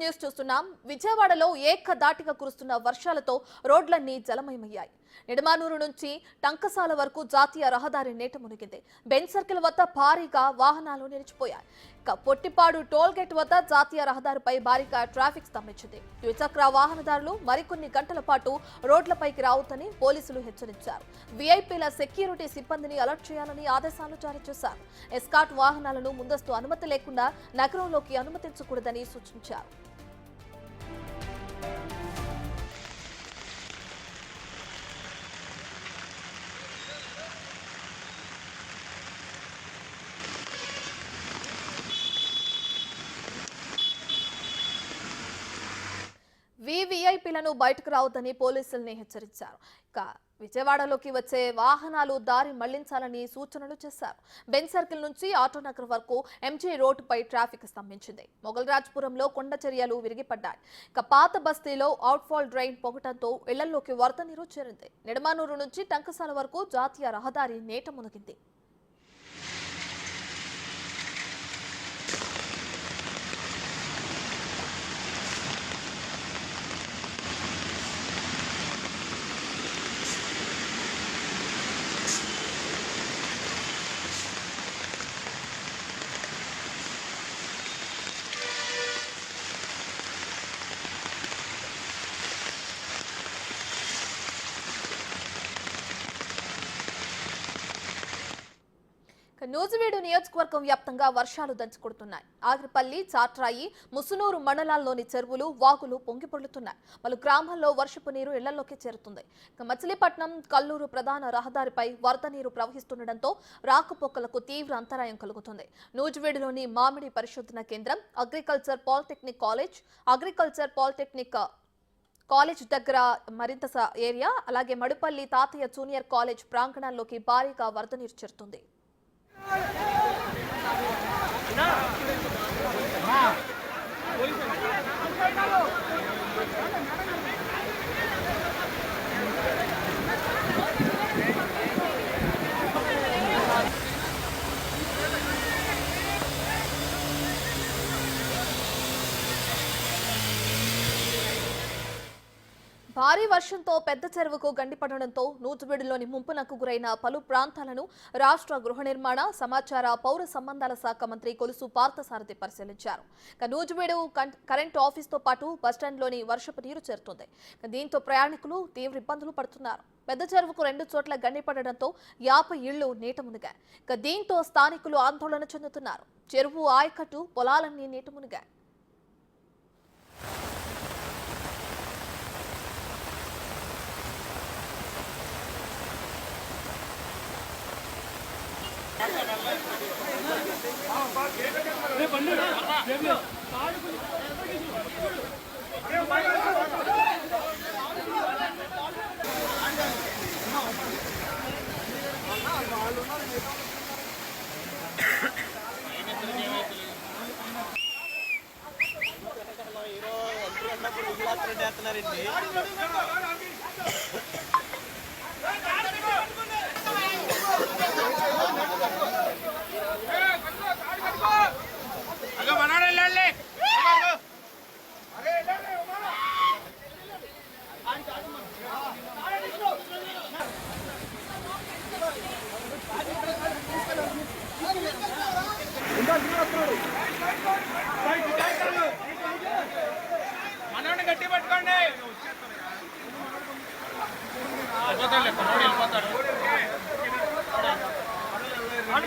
News చూస్తున్నాం. విజయవాడలో ఏకధాటిగా కురుస్తున్న వర్షాలతో రోడ్లన్నీ జలమయమయ్యాయి. నిడమానూరు నుంచి టంకసాల వరకు జాతీయ రహదారి నీట మునిగింది. బెంజ్ సర్కిల్ వద్ద భారీగా వాహనాలు నిలిచిపోయాయి. పొట్టిపాడు టోల్ గేట్ వద్ద జాతీయ రహదారిపై భారీగా ట్రాఫిక్ స్తంభించింది. ద్విచక్ర వాహనదారులు మరికొన్ని గంటల పాటు రోడ్లపైకి రావద్దని పోలీసులు హెచ్చరించారు. వీఐపీల సెక్యూరిటీ సిబ్బందిని అలర్ట్ చేయాలని ఆదేశాలు జారీ చేశారు. ఎస్కాట్ వాహనాలను ముందస్తు అనుమతి లేకుండా నగరంలోకి అనుమతించకూడదని సూచించారు. వీవీఐపీలను బయటకు రావద్దని పోలీసుల్ని హెచ్చరించారు. విజయవాడలోకి వచ్చే వాహనాలు దారి మళ్లించాలని సూచనలు చేశారు. బెంజ్ సర్కిల్ నుంచి ఆటోనగర్ వరకు ఎంజీ రోడ్డుపై ట్రాఫిక్ స్తంభించింది. మొగల్రాజ్పురంలో కొండ చర్యలు విరిగిపడ్డాయి. పాత బస్తీలో అవుట్ఫాల్ డ్రైన్ పొగటంతో ఇళ్లలోకి వరద నీరు చేరింది. నిడమానూరు నుంచి టంకసాల వరకు జాతీయ రహదారి నీట మునిగింది. నూజివీడు నియోజకవర్గం వ్యాప్తంగా వర్షాలు దంచుకొడుతున్నాయి. ఆగిరిపల్లి, చాట్రాయి, ముసునూరు మండలాల్లోని చెరువులు, వాగులు పొంగిపొర్లుతున్నాయి. పలు గ్రామాల్లో వర్షపు నీరు ఇళ్లలోకి చేరుతుంది. మచిలీపట్నం, కల్లూరు ప్రధాన రహదారిపై వరద నీరు ప్రవహిస్తుండటంతో రాకపోకలకు తీవ్ర అంతరాయం కలుగుతుంది. నూజివీడులోని మామిడి పరిశోధన కేంద్రం, అగ్రికల్చర్ పాలిటెక్నిక్ కాలేజ్ దగ్గర మరింత ఏరియా, అలాగే మడుపల్లి తాతయ్య జూనియర్ కాలేజ్ ప్రాంగణాల్లోకి భారీగా వరద నీరు చేరుతుంది. భారీ వర్షంతో పెద్ద చెరువుకు గండిపడడంతో నూజివీడులోని ముంపునకు గురైన పలు ప్రాంతాలను రాష్ట్ర గృహ నిర్మాణ, సమాచార, పౌర సంబంధాల శాఖ మంత్రి కొలుసు పార్థసారథి పరిశీలించారు. నూజివీడు కరెంటు ఆఫీస్తో పాటు బస్టాండ్లోని వర్షపు నీరు చేరుతుంది. దీంతో ప్రయాణికులు తీవ్ర ఇబ్బందులు పడుతున్నారు. పెద్ద చెరువుకు 2 చోట్ల గండిపడడంతో 50 ఇళ్లు నీట మునిగాయి. దీంతో స్థానికులు ఆందోళన చెందుతున్నారు. చెరువు, ఆయకట్టు, పొలాలన్నీ నీట మునిగాయి. మనోని గట్టి పట్టుకోండి.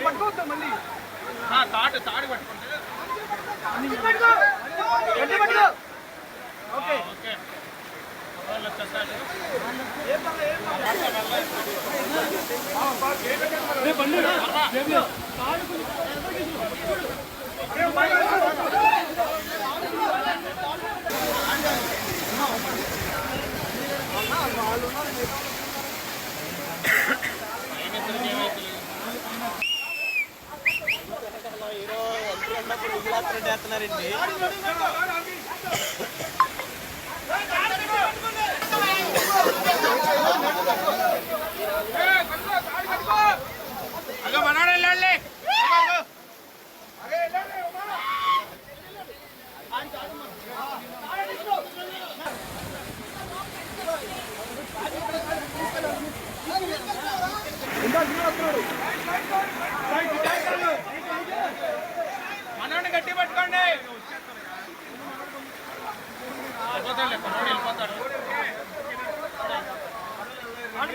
పట్టుకోవద్దా మళ్ళీ తాడు పట్టుకుంటే ఓకే ఓకే Hadi. వెళ్ళిపోతాడు కుర్రోడు వెళ్ళిపోతాడు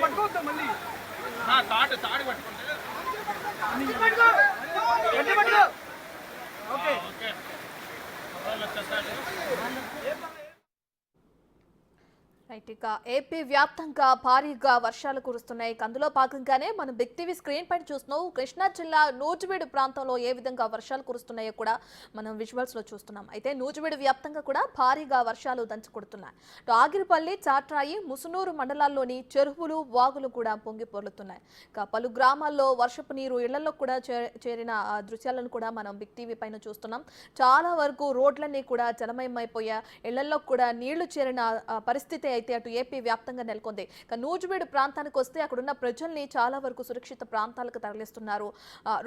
పట్టుకోవద్దా మళ్ళీ తాడు పట్టుకుంటే ఓకే ఓకే వచ్చేస్తాడు. రైట్, ఇక ఏపీ వ్యాప్తంగా భారీగా వర్షాలు కురుస్తున్నాయి. అందులో భాగంగానే మనం బిగ్ టీవీ స్క్రీన్ పైన చూస్తున్నాం. కృష్ణా జిల్లా నూజివీడు ప్రాంతంలో ఏ విధంగా వర్షాలు కురుస్తున్నాయో కూడా మనం విజువల్స్ లో చూస్తున్నాం. అయితే నూజివీడు వ్యాప్తంగా కూడా భారీగా వర్షాలు దంచుకొడుతున్నాయి. ఆగిరిపల్లి, చాట్రాయి, ముసునూరు మండలాల్లోని చెరువులు, వాగులు కూడా పొంగి పొర్లుతున్నాయి. ఇక పలు గ్రామాల్లో వర్షపు నీరు ఇళ్లలో కూడా చేరిన దృశ్యాలను కూడా మనం బిగ్ టీవీ పైన చూస్తున్నాం. చాలా వరకు రోడ్లన్నీ కూడా జలమయమైపోయా, ఇళ్లలో కూడా నీళ్లు చేరిన పరిస్థితి అయితే అటు ఏపీ వ్యాప్తంగా నెలకొంది. ఇక నూజివీడు ప్రాంతానికి వస్తే అక్కడున్న ప్రజల్ని చాలా వరకు సురక్షిత ప్రాంతాలకు తరలిస్తున్నారు.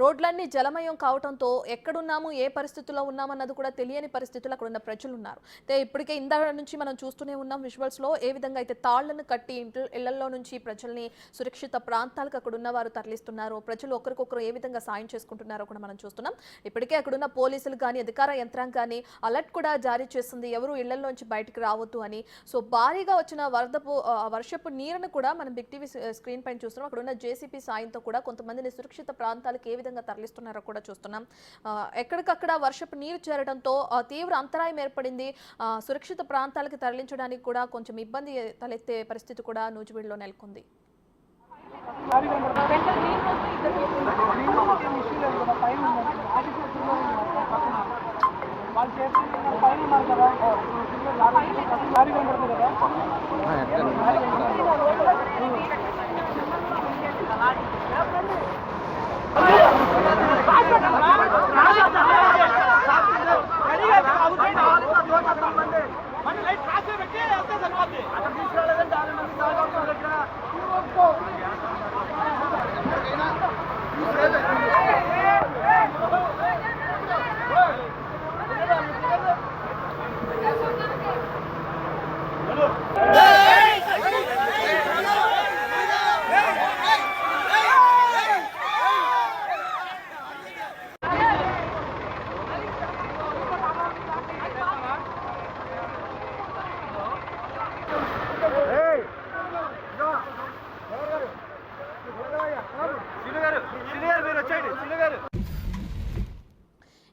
రోడ్లన్నీ జలమయం కావడంతో ఎక్కడున్నాము, ఏ పరిస్థితుల్లో ఉన్నామన్నది కూడా తెలియని పరిస్థితుల్లో అక్కడున్న ప్రజలు ఉన్నారు. అయితే ఇప్పటికే ఇందాక నుంచి మనం చూస్తూనే ఉన్నాం విజువల్స్ లో ఏ విధంగా అయితే తాళ్లను కట్టి ఇళ్లలో నుంచి ప్రజల్ని సురక్షిత ప్రాంతాలకు అక్కడున్న వారు తరలిస్తున్నారు. ప్రజలు ఒకరికొకరు ఏ విధంగా సాయం చేసుకుంటున్నారో కూడా మనం చూస్తున్నాం. ఇప్పటికే అక్కడున్న పోలీసులు కానీ అధికార యంత్రాంగాన్ని అలర్ట్ కూడా జారీ చేస్తుంది, ఎవరు ఇళ్లలోంచి బయటకు రావద్దు అని. సో భారీగా వచ్చిన వర్షపు నీరును కూడా మనం బిగ్ టీవీ స్క్రీన్ పైన చూస్తున్నాం. అక్కడ ఉన్న జేసీపీ సాయంతో కూడా కొంతమందిని సురక్షిత ప్రాంతాలకు ఏ విధంగా తరలిస్తున్నారో కూడా చూస్తున్నాం. ఎక్కడికక్కడ వర్షపు నీరు చేరడంతో తీవ్ర అంతరాయం ఏర్పడింది. సురక్షిత ప్రాంతాలకు తరలించడానికి కూడా కొంచెం ఇబ్బంది తలెత్తే పరిస్థితి కూడా నూజివీడులో నెలకొంది.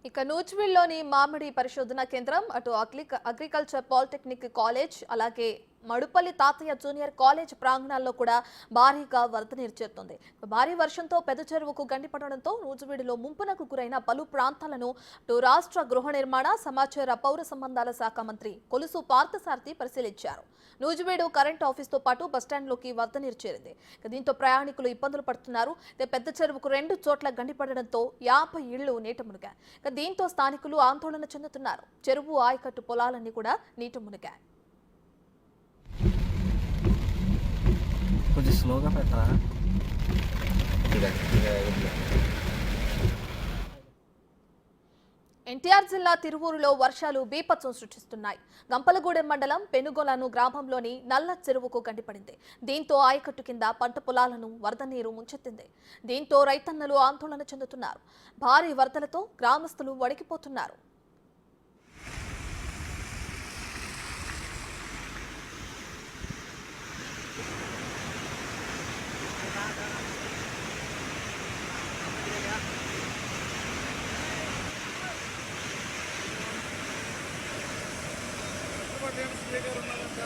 ఇక నూజివీడులోని మామిడి పరిశోధన కేంద్రం, అటు అగ్రికల్చర్ పాలిటెక్నిక్ కాలేజ్, అలాగే మడుపల్లి తాతయ్య జూనియర్ కాలేజ్ ప్రాంగణాల్లో కూడా భారీగా వరద నీరు చేరుతోంది. భారీ వర్షంతో పెద్ద చెరువుకు గండిపడడంతో నూజివీడులో ముంపునకు గురైన పలు ప్రాంతాలను రాష్ట్ర గృహ నిర్మాణ, సమాచార, పౌర సంబంధాల శాఖ మంత్రి కొలుసు పార్థసారథి పరిశీలించారు. నూజివీడు కరెంట్ ఆఫీస్తో పాటు బస్టాండ్లోకి వరద నీరు చేరింది. దీంతో ప్రయాణికులు ఇబ్బందులు పడుతున్నారు. పెద్ద చెరువుకు 2 చోట్ల గండిపడడంతో 50 ఇళ్లు నీట మునిగాయి. దీంతో స్థానికులు ఆందోళన చెందుతున్నారు. చెరువు, ఆయకట్టు పొలాలన్నీ కూడా నీట మునిగాయి. కొంచెం స్లోగా పెట్టరా. ఎన్టీఆర్ జిల్లా తిరువూరులో వర్షాలు బీభత్సం సృష్టిస్తున్నాయి. గంపలగూడెం మండలం పెనుగొలను గ్రామంలోని నల్ల చెరువుకు గండిపడింది. దీంతో ఆయకట్టు కింద పంట పొలాలను వరద నీరు ముంచెత్తింది. దీంతో రైతన్నలు ఆందోళన చెందుతున్నారు. భారీ వరదలతో గ్రామస్తులు వణికిపోతున్నారు. స్పీకర్ ఉన్నారంట